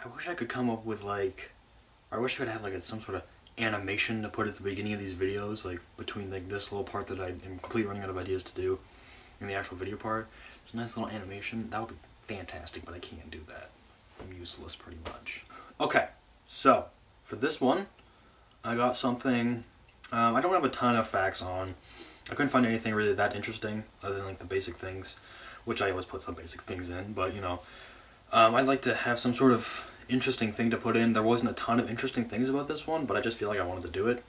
I wish I could come up with like, I wish I could have like some sort of animation to put at the beginning of these videos, like between like this little part that I am completely running out of ideas to do, and the actual video part. There's a nice little animation. That would be fantastic, but I can't do that. I'm useless pretty much. Okay, so for this one, I got something. I don't have a ton of facts on. I couldn't find anything really that interesting other than like the basic things, which I always put some basic things in. But you know, I'd like to have some sort of interesting thing to put in. There wasn't a ton of interesting things about this one, but I just feel like I wanted to do it,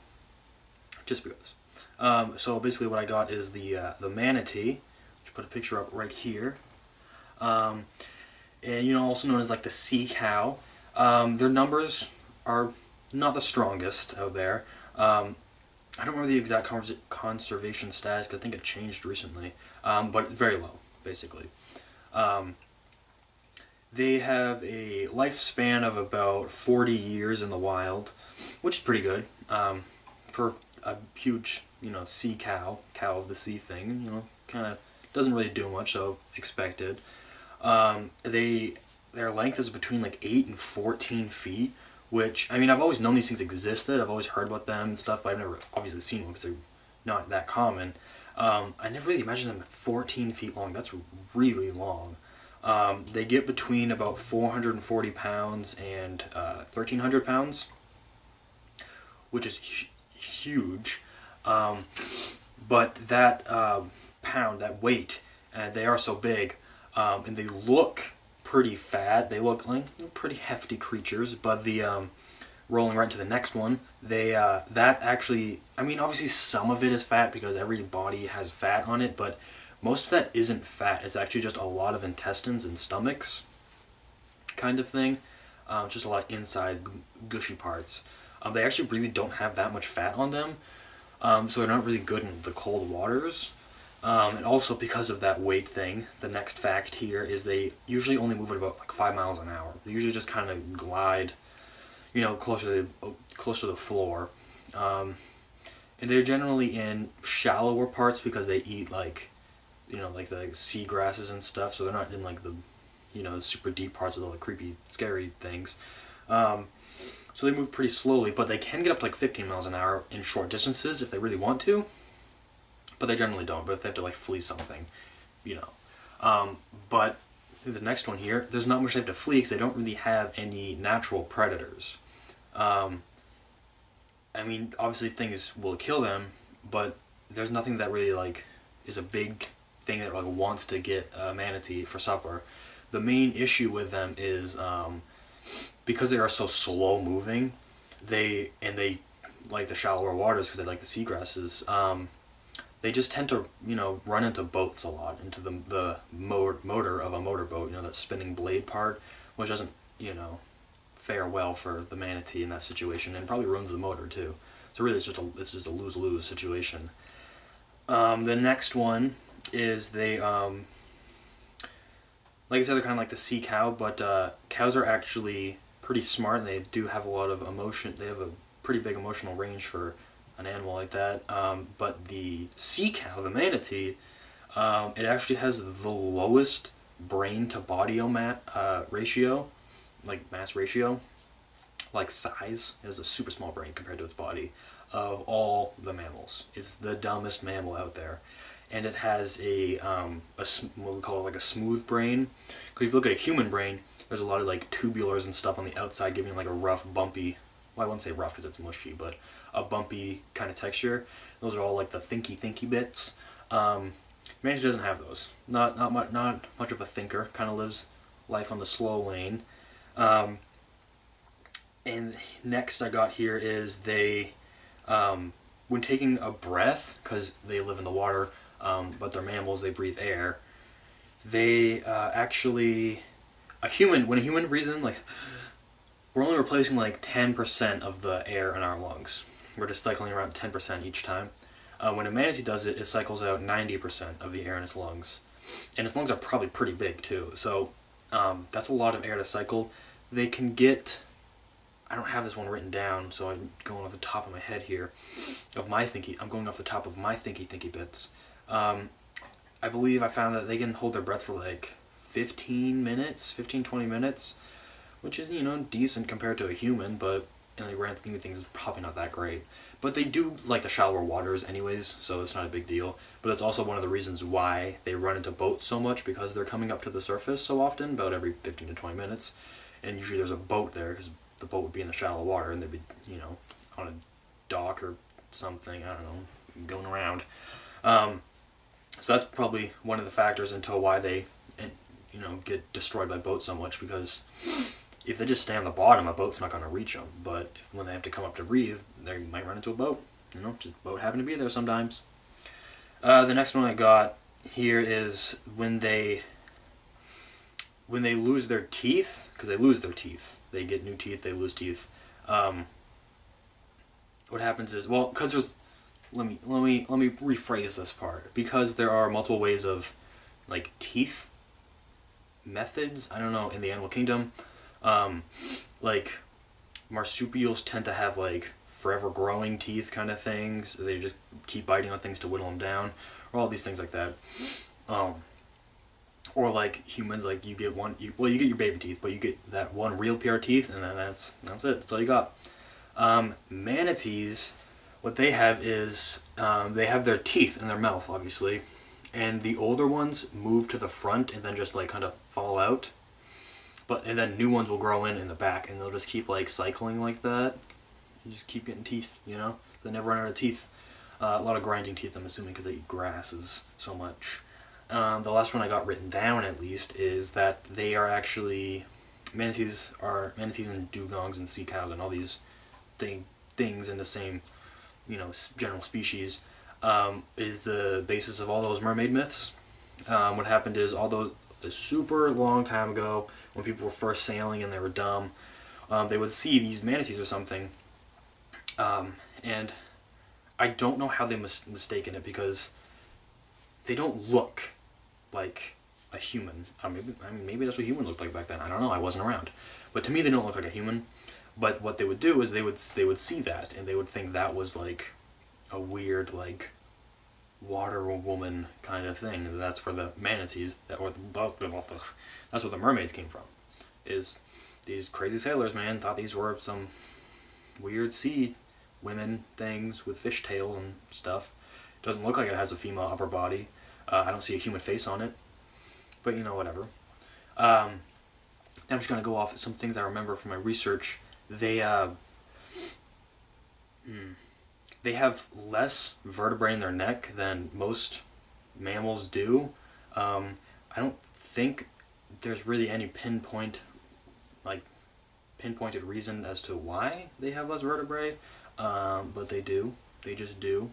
just because. So basically, what I got is the Manatee, which I put a picture up right here, and you know, also known as like the sea cow. Their numbers are not the strongest out there. I don't remember the exact conservation status, 'cause I think it changed recently, but very low, basically. They have a lifespan of about 40 years in the wild, which is pretty good for a huge, you know, sea cow, cow of the sea thing. You know, kind of doesn't really do much, so expected. Their length is between like 8 and 14 feet, which, I mean, I've always known these things existed. I've always heard about them and stuff, but I've never obviously seen one because they're not that common. I never really imagined them at 14 feet long. That's really long. They get between about 440 pounds and 1,300 pounds, which is huge. But that pound, that weight, they are so big, and they look pretty fat. They look like pretty hefty creatures, but rolling right to the next one, that actually, I mean, obviously some of it is fat because every body has fat on it, but most of that isn't fat. It's actually just a lot of intestines and stomachs, kind of thing. Just a lot of inside gushy parts. They actually really don't have that much fat on them, so they're not really good in the cold waters. And also because of that weight thing, the next fact here is they usually only move at about like 5 miles an hour. They usually just kind of glide, you know, closer to the floor. And they're generally in shallower parts because they eat like, you know, like the sea grasses and stuff, so they're not in like the, you know, super deep parts of all the creepy, scary things. So they move pretty slowly, but they can get up to like 15 miles an hour in short distances if they really want to, but they generally don't. But if they have to like flee something, you know. But the next one here, there's not much they have to flee because they don't really have any natural predators. I mean, obviously things will kill them, but there's nothing that really like is a big thing that like wants to get a manatee for supper. The main issue with them is because they are so slow moving, they like the shallower waters because they like the seagrasses. They just tend to, you know, run into boats a lot, into the motor of a motorboat, you know, that spinning blade part, which doesn't, you know, fare well for the manatee in that situation, and probably ruins the motor too. So really, it's just a lose-lose situation. The next one is like I said, they're kind of like the sea cow, but cows are actually pretty smart, and they do have a lot of emotion. They have a pretty big emotional range for an animal like that. But the sea cow, the manatee, it actually has the lowest brain to body ratio, like mass ratio, like size. It has a super small brain compared to its body of all the mammals. It's the dumbest mammal out there. And it has what we call it like a smooth brain. Because if you look at a human brain, there's a lot of like tubulars and stuff on the outside giving like a rough, bumpy, well, I wouldn't say rough because it's mushy, but a bumpy kind of texture. Those are all like the thinky bits. Manatee doesn't have those. Not much of a thinker. Kind of lives life on the slow lane. And next I got here is they, when taking a breath, because they live in the water, but they're mammals, they breathe air. They actually, when a human breathes in, like, we're only replacing like 10% of the air in our lungs. We're just cycling around 10% each time. When a manatee does it, it cycles out 90% of the air in its lungs. And its lungs are probably pretty big too. So that's a lot of air to cycle. They can get, I don't have this one written down, so I'm going off the top of my head here. I'm going off the top of my thinky bits. I believe I found that they can hold their breath for like 15 minutes, 15-20 minutes, which is, you know, decent compared to a human, but in the grand scheme of things, it's probably not that great. But they do like the shallower waters anyways, so it's not a big deal. But it's also one of the reasons why they run into boats so much, because they're coming up to the surface so often, about every 15 to 20 minutes. And usually there's a boat there, because the boat would be in the shallow water, and they'd be, you know, on a dock or something, I don't know, going around. So that's probably one of the factors into why they, you know, get destroyed by boats so much, because if they just stay on the bottom, a boat's not going to reach them. But when they have to come up to breathe, they might run into a boat. You know, just boat happen to be there sometimes. The next one I got here is when they lose their teeth, because they lose their teeth. They get new teeth, they lose teeth. What happens is, well, because there's, let me rephrase this part, because there are multiple ways of, like, teeth methods, I don't know, in the animal kingdom. Like, marsupials tend to have, like, forever growing teeth kind of things. They just keep biting on things to whittle them down, or all these things like that. Or like humans, like you get you get your baby teeth, but you get that one real pair of teeth, and then that's it. That's all you got. Manatees, what they have is they have their teeth in their mouth, obviously, and the older ones move to the front and then just like kind of fall out. And then new ones will grow in the back, and they'll just keep like cycling like that. You just keep getting teeth, you know. They never run out of teeth. A lot of grinding teeth, I'm assuming, because they eat grasses so much. The last one I got written down, at least, is that they are actually manatees and dugongs and sea cows and all these things in the same, you know, general species, is the basis of all those mermaid myths. What happened is a super long time ago, when people were first sailing and they were dumb, they would see these manatees or something, and I don't know how they mistaken it, because they don't look like a human. Maybe that's what humans looked like back then. I don't know. I wasn't around, but to me, they don't look like a human. But what they would do is they would see that, and they would think that was like a weird, like, water woman kind of thing. And that's where the manatees, that's where the mermaids came from. Is these crazy sailors, man, thought these were some weird sea women things with fish tails and stuff. It doesn't look like it has a female upper body. I don't see a human face on it, but you know, whatever. I'm just gonna go off some things I remember from my research. They have less vertebrae in their neck than most mammals do. I don't think there's really any pinpointed reason as to why they have less vertebrae, but they do. They just do.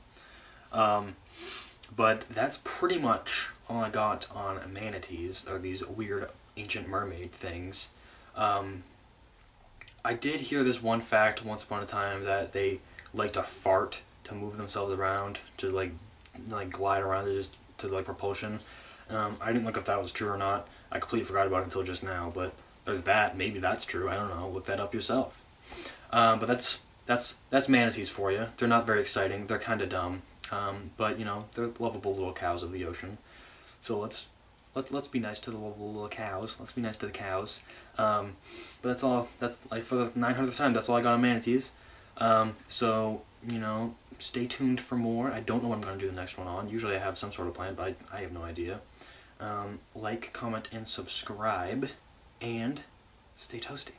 But that's pretty much all I got on manatees, or these weird ancient mermaid things. I did hear this one fact once upon a time, that they like to fart to move themselves around, to like glide around, to like propulsion. I didn't look if that was true or not. I completely forgot about it until just now, but there's that. Maybe that's true. I don't know. Look that up yourself. But that's manatees for you. They're not very exciting. They're kind of dumb. But you know, they're lovable little cows of the ocean. So let's be nice to the lovable little cows. Let's be nice to the cows. But that's all. That's like for the 900th time. That's all I got on manatees. So you know, stay tuned for more. I don't know what I'm going to do the next one on. Usually I have some sort of plan, but I have no idea. Like, comment, and subscribe, and stay toasty.